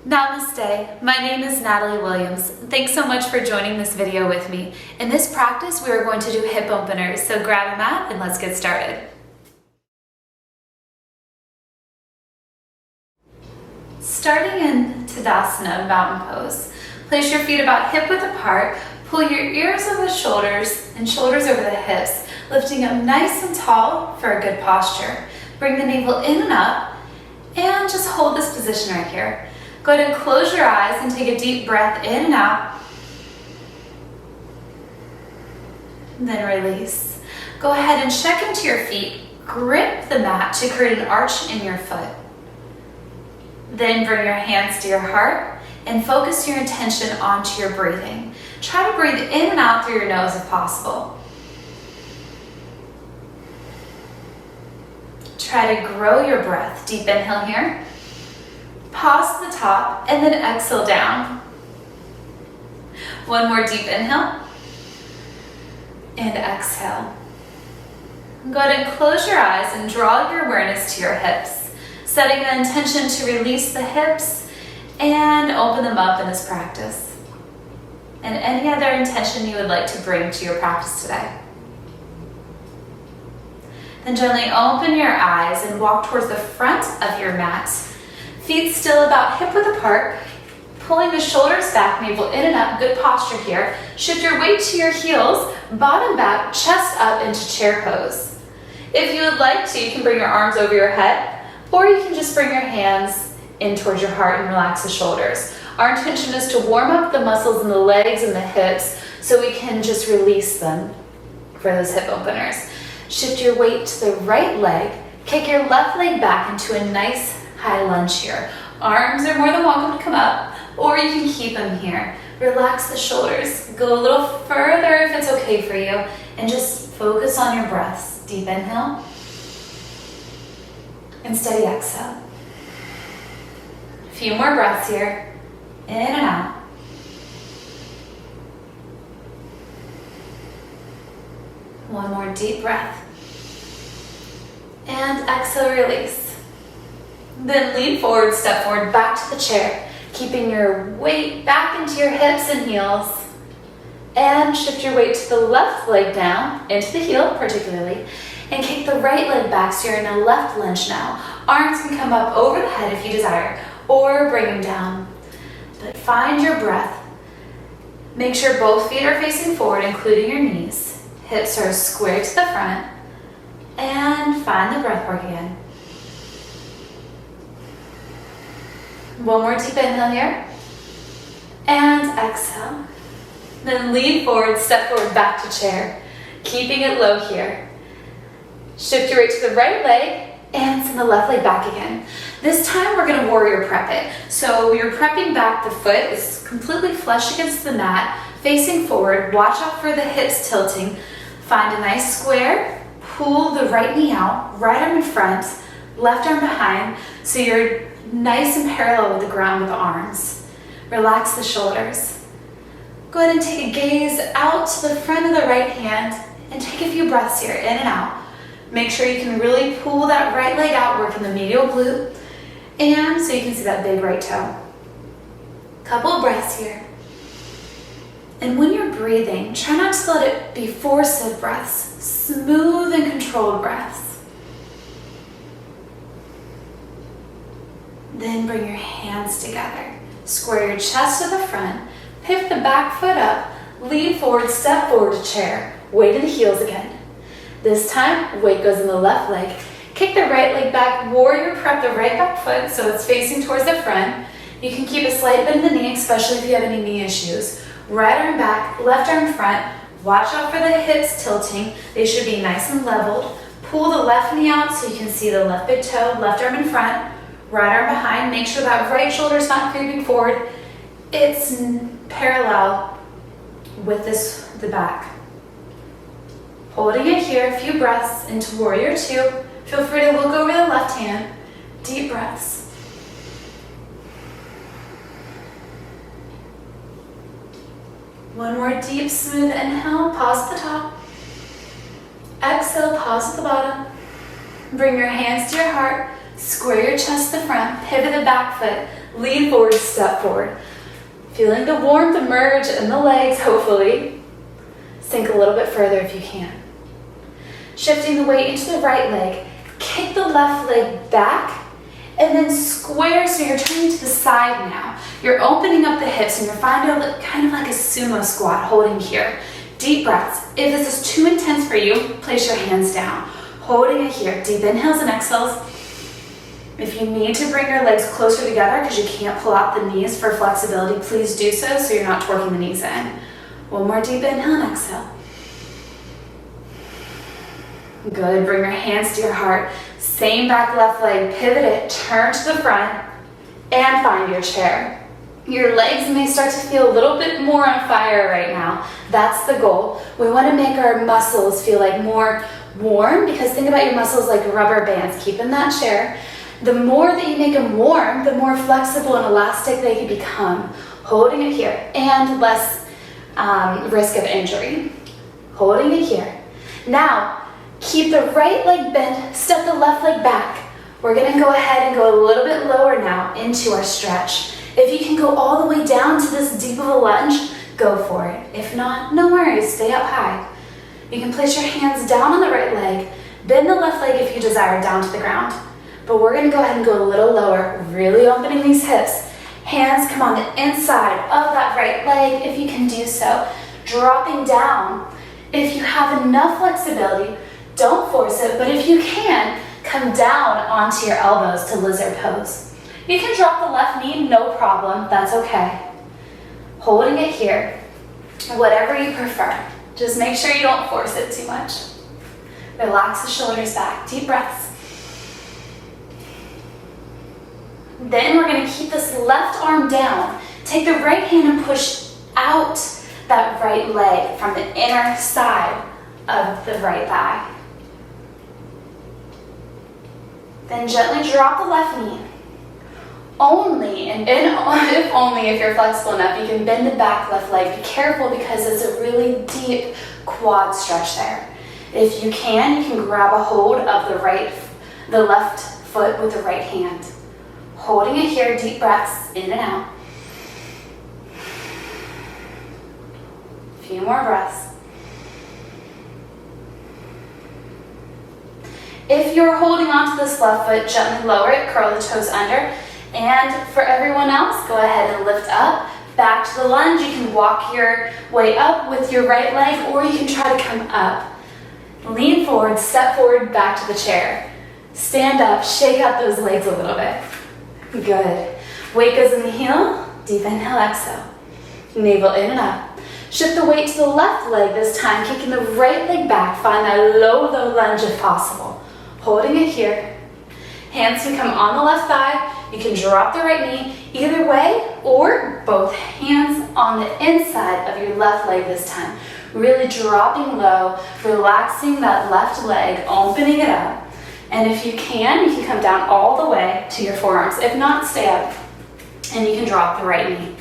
Namaste, my name is Natalie Williams. Thanks so much for joining this video with me. In this practice, we are going to do hip openers, so grab a mat and let's get started. Starting in Tadasana, mountain pose, place your feet about hip width apart, pull your ears over the shoulders and shoulders over the hips, lifting up nice and tall for a good posture. Bring the navel in and up, and just hold this position right here. Go ahead and close your eyes and take a deep breath in and out. And then release. Go ahead and check into your feet. Grip the mat to create an arch in your foot. Then bring your hands to your heart and focus your intention onto your breathing. Try to breathe in and out through your nose if possible. Try to grow your breath. Deep inhale here. Pause to the top and then exhale down. One more deep inhale and exhale. Go ahead and close your eyes and draw your awareness to your hips, setting the intention to release the hips and open them up in this practice. And any other intention you would like to bring to your practice today. Then gently open your eyes and walk towards the front of your mat. Feet still about hip width apart, pulling the shoulders back, navel in and up, good posture here. Shift your weight to your heels, bottom back, chest up into chair pose. If you would like to, you can bring your arms over your head, or you can just bring your hands in towards your heart and relax the shoulders. Our intention is to warm up the muscles in the legs and the hips so we can just release them for those hip openers. Shift your weight to the right leg, kick your left leg back into a nice high lunge here. Arms are more than welcome to come up, or you can keep them here. Relax the shoulders. Go a little further if it's okay for you, and just focus on your breaths. Deep inhale, and steady exhale. A few more breaths here, in and out. One more deep breath, and exhale, release. Then lean forward, step forward, back to the chair, keeping your weight back into your hips and heels. And shift your weight to the left leg down, into the heel particularly, and kick the right leg back so you're in a left lunge now. Arms can come up over the head if you desire, or bring them down. But find your breath. Make sure both feet are facing forward, including your knees. Hips are squared to the front, and find the breath work again. One more deep inhale here, and exhale. Then lean forward, step forward, back to chair, keeping it low here. Shift your weight to the right leg, and send the left leg back again. This time we're gonna warrior prep it. So you're prepping back, the foot is completely flush against the mat, facing forward, watch out for the hips tilting. Find a nice square, pull the right knee out, right arm in front, left arm behind, so you're nice and parallel with the ground with the arms. Relax the shoulders. Go ahead and take a gaze out to the front of the right hand and take a few breaths here, in and out. Make sure you can really pull that right leg out, work in the medial glute, and so you can see that big right toe. Couple of breaths here. And when you're breathing, try not to let it be forceful breaths, smooth and controlled breaths. Then bring your hands together. Square your chest to the front, pivot the back foot up, lean forward, step forward to chair, weight in the heels again. This time, weight goes in the left leg. Kick the right leg back, warrior prep the right back foot so it's facing towards the front. You can keep a slight bend in the knee, especially if you have any knee issues. Right arm back, left arm front. Watch out for the hips tilting. They should be nice and leveled. Pull the left knee out so you can see the left big toe, left arm in front. Right arm behind, make sure that right shoulder is not creeping forward. It's parallel with the back. Holding it here, a few breaths into warrior two. Feel free to look over the left hand. Deep breaths. One more deep, smooth inhale, pause at the top. Exhale, pause at the bottom. Bring your hands to your heart, square your chest to the front, pivot the back foot, Lean forward, step forward. Feeling the warmth emerge in the legs, hopefully. Sink a little bit further if you can. Shifting the weight into the right leg. Kick the left leg back and then square, so you're turning to the side now. You're opening up the hips and you're finding kind of like a sumo squat, holding here. Deep breaths. If this is too intense for you, place your hands down. Holding it here. Deep inhales and exhales. If you need to bring your legs closer together because you can't pull out the knees for flexibility, please do so you're not torquing the knees in. One more deep inhale and exhale. Good. Bring your hands to your heart. Same back left leg. Pivot it. Turn to the front and find your chair. Your legs may start to feel a little bit more on fire right now. That's the goal. We want to make our muscles feel like more warm, because think about your muscles like rubber bands. Keep in that chair. The more that you make them warm, the more flexible and elastic they can become. Holding it here and less risk of injury. Holding it here. Now, keep the right leg bent, step the left leg back. We're going to go ahead and go a little bit lower now into our stretch. If you can go all the way down to this deep of a lunge, go for it. If not, no worries, stay up high. You can place your hands down on the right leg, bend the left leg if you desire down to the ground. But we're going to go ahead and go a little lower, really opening these hips. Hands come on the inside of that right leg if you can do so. Dropping down. If you have enough flexibility, don't force it, but if you can, come down onto your elbows to lizard pose. You can drop the left knee, no problem, that's okay. Holding it here, whatever you prefer. Just make sure you don't force it too much. Relax the shoulders back, deep breaths. Then we're going to keep this left arm down. Take the right hand and push out that right leg from the inner side of the right thigh. Then gently drop the left knee. Only, and if only if you're flexible enough, you can bend the back left leg. Be careful because it's a really deep quad stretch there. If you can grab a hold of the left foot with the right hand. Holding it here, deep breaths in and out. A few more breaths. If you're holding onto this left foot, gently lower it, curl the toes under. And for everyone else, go ahead and lift up, back to the lunge. You can walk your way up with your right leg, or you can try to come up. Lean forward, step forward, back to the chair. Stand up, shake out those legs a little bit. Good. Weight goes in the heel, deep inhale, exhale. Navel in and up. Shift the weight to the left leg this time, kicking the right leg back. Find that low lunge if possible. Holding it here. Hands can come on the left thigh. You can drop the right knee either way, or both hands on the inside of your left leg this time. Really dropping low, relaxing that left leg, opening it up. And if you can come down all the way to your forearms. If not, stay up. And you can drop the right knee.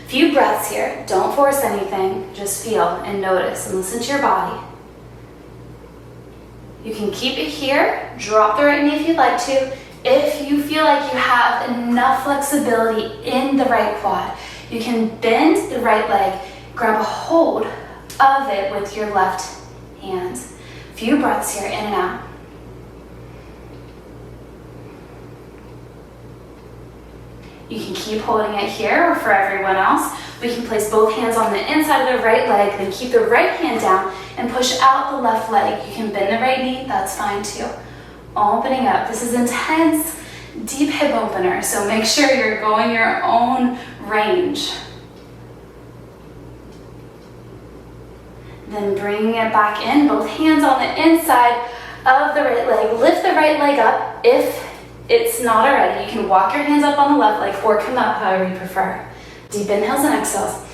Few breaths here. Don't force anything. Just feel and notice and listen to your body. You can keep it here. Drop the right knee if you'd like to. If you feel like you have enough flexibility in the right quad, you can bend the right leg, grab a hold of it with your left hand. Few breaths here, in and out. You can keep holding it here, or for everyone else, we can place both hands on the inside of the right leg, then keep the right hand down and push out the left leg. You can bend the right knee, that's fine too. Opening up. This is intense, deep hip opener, so make sure you're going your own range. Then bringing it back in, both hands on the inside of the right leg. Lift the right leg up if it's not already. You can walk your hands up on the left leg or come up, however you prefer. Deep inhales and exhales.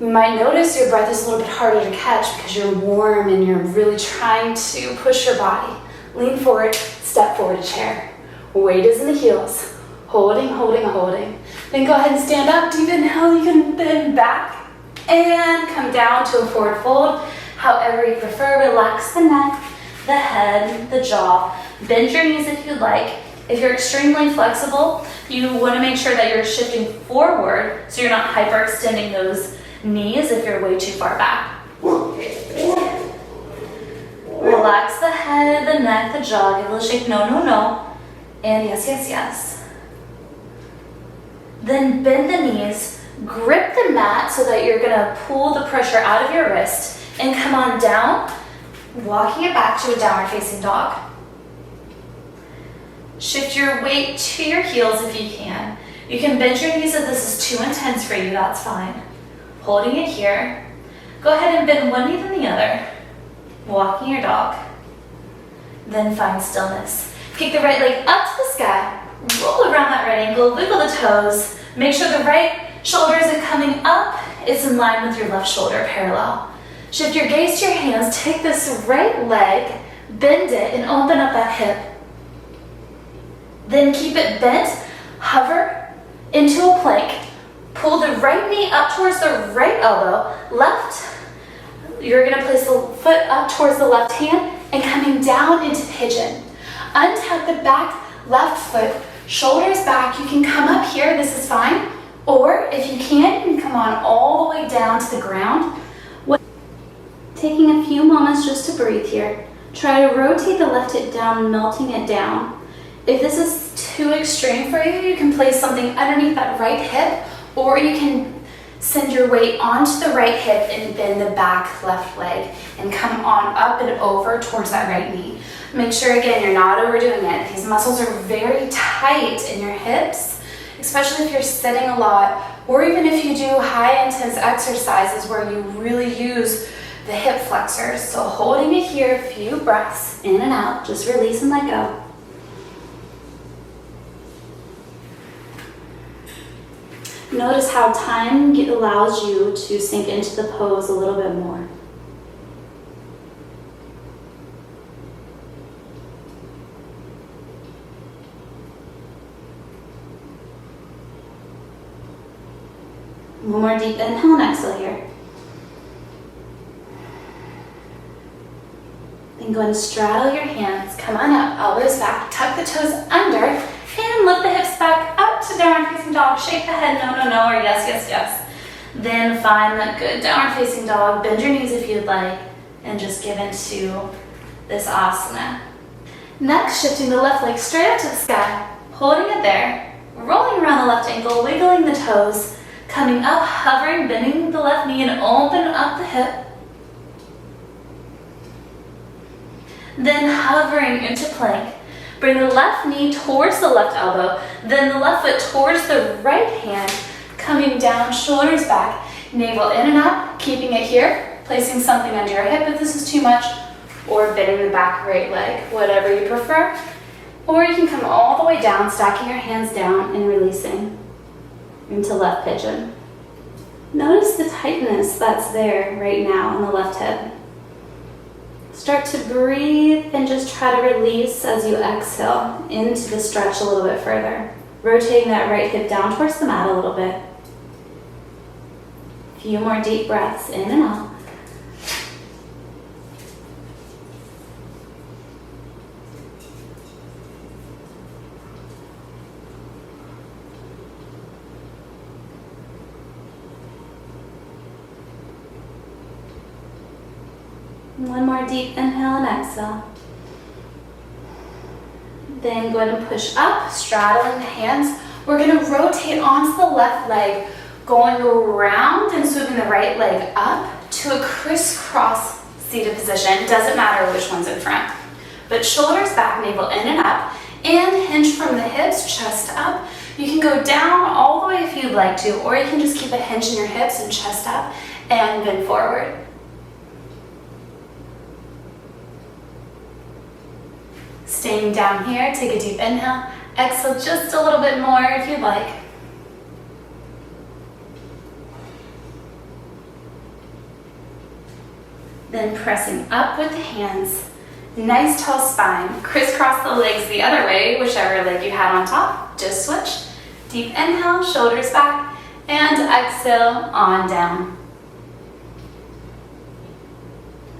You might notice your breath is a little bit harder to catch because you're warm and you're really trying to push your body. Lean forward, step forward to chair. Weight is in the heels. Holding, holding, holding. Then go ahead and stand up. Deep inhale, you can bend back and come down to a forward fold. However you prefer, relax the neck, the head, the jaw. Bend your knees if you'd like. If you're extremely flexible, you want to make sure that you're shifting forward so you're not hyperextending those knees if you're way too far back. Relax the head, the neck, the jaw. Give a little shake, no, no, no. And yes, yes, yes. Then bend the knees, grip the mat so that you're gonna pull the pressure out of your wrist and come on down, walking it back to a downward facing dog. Shift your weight to your heels if you can. You can bend your knees if this is too intense for you, that's fine. Holding it here. Go ahead and bend one knee then the other. Walking your dog. Then find stillness. Kick the right leg up to the sky. Roll around that right ankle, wiggle the toes. Make sure the right shoulder isn't coming up. It's in line with your left shoulder, parallel. Shift your gaze to your hands. Take this right leg, bend it, and open up that hip. Then keep it bent, hover into a plank. Pull the right knee up towards the right elbow, left. You're gonna place the foot up towards the left hand and coming down into pigeon. Untap the back left foot, shoulders back. You can come up here, this is fine. Or if you can come on all the way down to the ground. Taking a few moments just to breathe here. Try to rotate the left hip down, melting it down. If this is too extreme for you, you can place something underneath that right hip, or you can send your weight onto the right hip and bend the back left leg and come on up and over towards that right knee. Make sure, again, you're not overdoing it. These muscles are very tight in your hips, especially if you're sitting a lot, or even if you do high intense exercises where you really use the hip flexors. So holding it here, a few breaths in and out, just release and let go. Notice how time allows you to sink into the pose a little bit more. One more deep inhale and exhale here. Then go and straddle your hands. Come on up, elbows back, tuck the toes under, and lift the hips back up to downward facing dog. Shake the head, no, no, no, or yes, yes, yes. Then find that good downward facing dog. Bend your knees if you'd like, and just give into this asana. Next, shifting the left leg straight up to the sky, holding it there, rolling around the left ankle, wiggling the toes, coming up, hovering, bending the left knee, and open up the hip. Then hovering into plank. Bring the left knee towards the left elbow, then the left foot towards the right hand, coming down, shoulders back, navel in and up, keeping it here, placing something under your hip if this is too much, or bending the back right leg, whatever you prefer. Or you can come all the way down, stacking your hands down and releasing into left pigeon. Notice the tightness that's there right now in the left hip. Start to breathe and just try to release as you exhale into the stretch a little bit further. Rotating that right hip down towards the mat a little bit. A few more deep breaths in and out. One more deep inhale and exhale. Then go ahead and push up, straddling the hands. We're going to rotate onto the left leg, going around and sweeping the right leg up to a crisscross seated position. Doesn't matter which one's in front. But shoulders back, navel in and up, and hinge from the hips, chest up. You can go down all the way if you'd like to, or you can just keep a hinge in your hips and chest up and bend forward. Staying down here, take a deep inhale. Exhale just a little bit more if you'd like. Then pressing up with the hands. Nice tall spine. Crisscross the legs the other way, whichever leg you had on top. Just switch. Deep inhale, shoulders back, and exhale on down.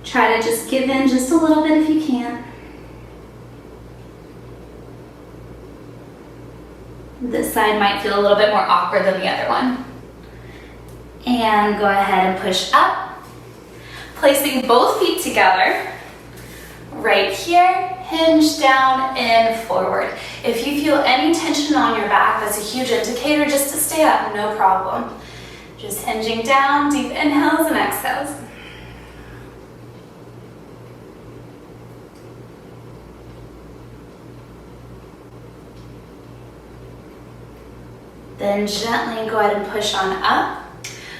Try to just give in just a little bit if you can. This side might feel a little bit more awkward than the other one. And go ahead and push up. Placing both feet together. Right here, hinge down and forward. If you feel any tension on your back, that's a huge indicator just to stay up, no problem. Just hinging down, deep inhales and exhales. Then gently go ahead and push on up.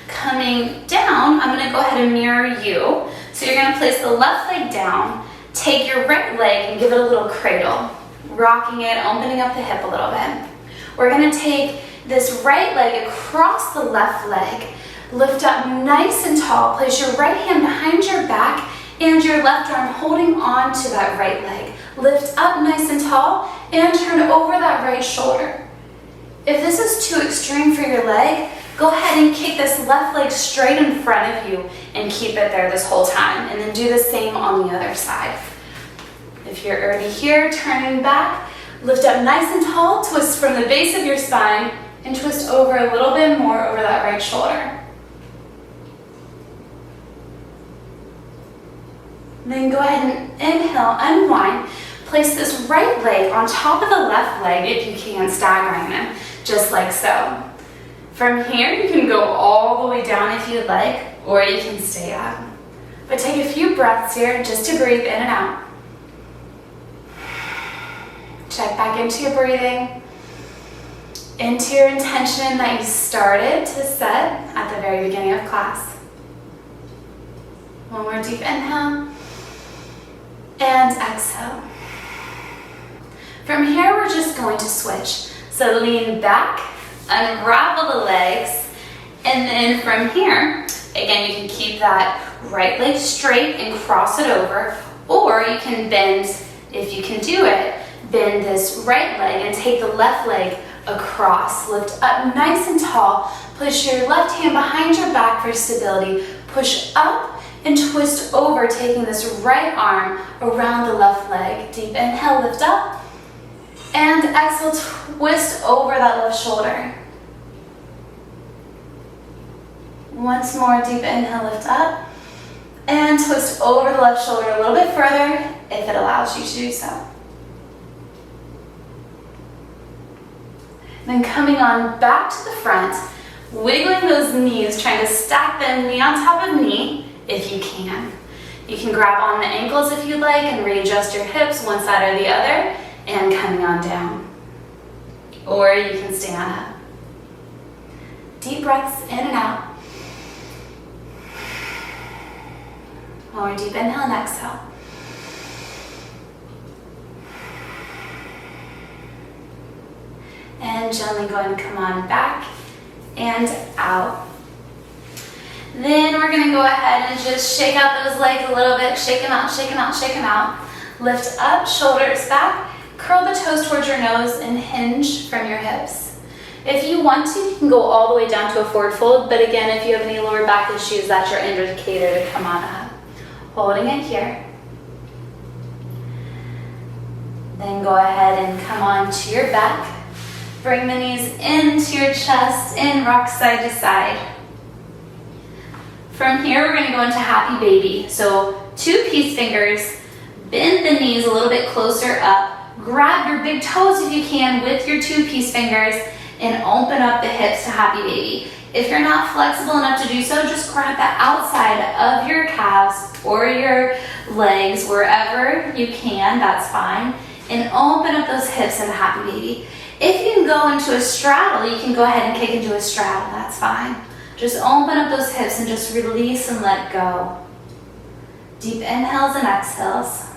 Coming down, I'm gonna go ahead and mirror you. So you're gonna place the left leg down, take your right leg and give it a little cradle, rocking it, opening up the hip a little bit. We're gonna take this right leg across the left leg, lift up nice and tall, place your right hand behind your back and your left arm holding on to that right leg. Lift up nice and tall and turn over that right shoulder. If this is too extreme for your leg, go ahead and kick this left leg straight in front of you and keep it there this whole time, and then do the same on the other side. If you're already here, turning back, lift up nice and tall, twist from the base of your spine, and twist over a little bit more over that right shoulder. Then go ahead and inhale, unwind. Place this right leg on top of the left leg if you can, staggering them, just like so. From here, you can go all the way down if you'd like, or you can stay up. But take a few breaths here just to breathe in and out. Check back into your breathing, into your intention that you started to set at the very beginning of class. One more deep inhale, and exhale. From here, we're just going to switch. So lean back, unravel the legs, and then from here, again, you can keep that right leg straight and cross it over, or you can bend, if you can do it, bend this right leg and take the left leg across. Lift up nice and tall, push your left hand behind your back for stability, push up and twist over, taking this right arm around the left leg. Deep inhale, lift up, and exhale, twist over that left shoulder. Once more, deep inhale, lift up, and twist over the left shoulder a little bit further if it allows you to do so. Then coming on back to the front, wiggling those knees, trying to stack them knee on top of knee if you can. You can grab on the ankles if you'd like and readjust your hips one side or the other, and coming on down. Or you can stand up. Deep breaths in and out. One more deep inhale and exhale. And gently go ahead and come on back and out. Then we're going to go ahead and just shake out those legs a little bit. Shake them out, shake them out, shake them out. Lift up, shoulders back. Curl the toes towards your nose and hinge from your hips. If you want to, you can go all the way down to a forward fold, but again, if you have any lower back issues, that's your indicator to come on up. Holding it here. Then go ahead and come on to your back. Bring the knees into your chest and rock side to side. From here, we're going to go into happy baby. So 2 peace fingers, bend the knees a little bit closer up. Grab your big toes if you can with your 2 peace fingers and open up the hips to happy baby. If you're not flexible enough to do so, just grab the outside of your calves or your legs, wherever you can, that's fine, and open up those hips into happy baby. If you can go into a straddle, you can go ahead and kick into a straddle, that's fine. Just open up those hips and just release and let go. Deep inhales and exhales.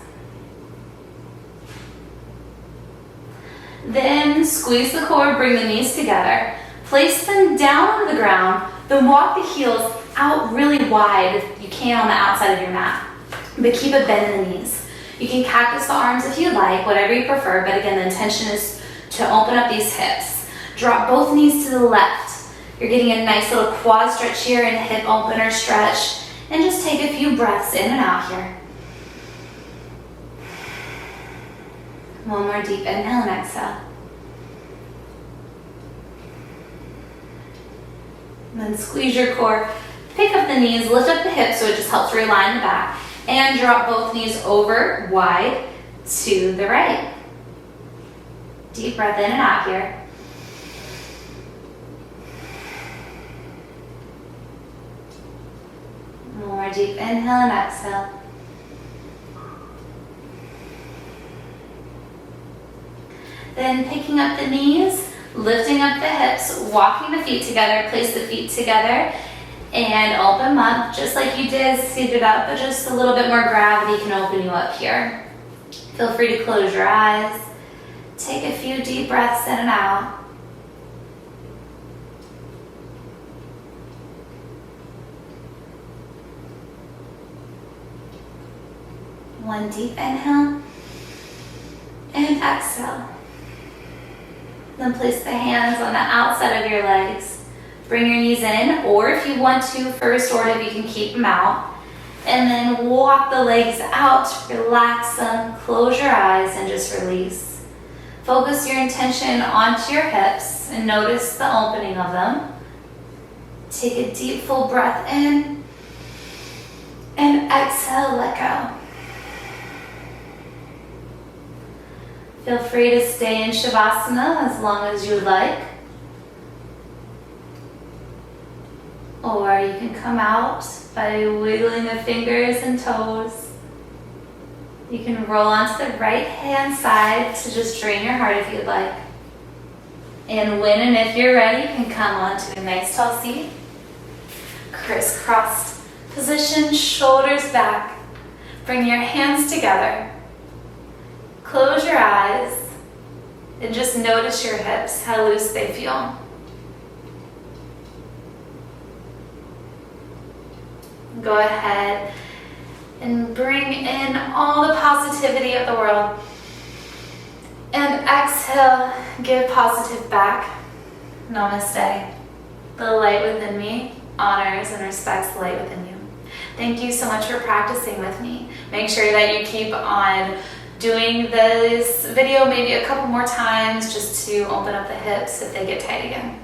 Then squeeze the core, bring the knees together. Place them down on the ground, then walk the heels out really wide if you can on the outside of your mat. But keep a bend in the knees. You can cactus the arms if you like, whatever you prefer, but again, the intention is to open up these hips. Drop both knees to the left. You're getting a nice little quad stretch here and hip opener stretch. And just take a few breaths in and out here. One more deep inhale and exhale. And then squeeze your core. Pick up the knees, lift up the hips so it just helps realign the back. And drop both knees over, wide, to the right. Deep breath in and out here. One more deep inhale and exhale. Then picking up the knees, lifting up the hips, walking the feet together, place the feet together, and open them up just like you did seated up, but just a little bit more gravity can open you up here. Feel free to close your eyes. Take a few deep breaths in and out. One deep inhale and exhale. Then place the hands on the outside of your legs. Bring your knees in, or if you want to, for restorative, you can keep them out. And then walk the legs out, relax them, close your eyes, and just release. Focus your intention onto your hips and notice the opening of them. Take a deep, full breath in, and exhale, let go. Feel free to stay in Shavasana as long as you would like. Or you can come out by wiggling the fingers and toes. You can roll onto the right hand side to just drain your heart if you'd like. And when and if you're ready, you can come onto a nice tall seat. Crisscrossed position, shoulders back. Bring your hands together. Close your eyes and just notice your hips, how loose they feel. Go ahead and bring in all the positivity of the world. And exhale, give positive back. Namaste. The light within me honors and respects the light within you. Thank you so much for practicing with me. Make sure that you keep on doing this video maybe a couple more times just to open up the hips if they get tight again.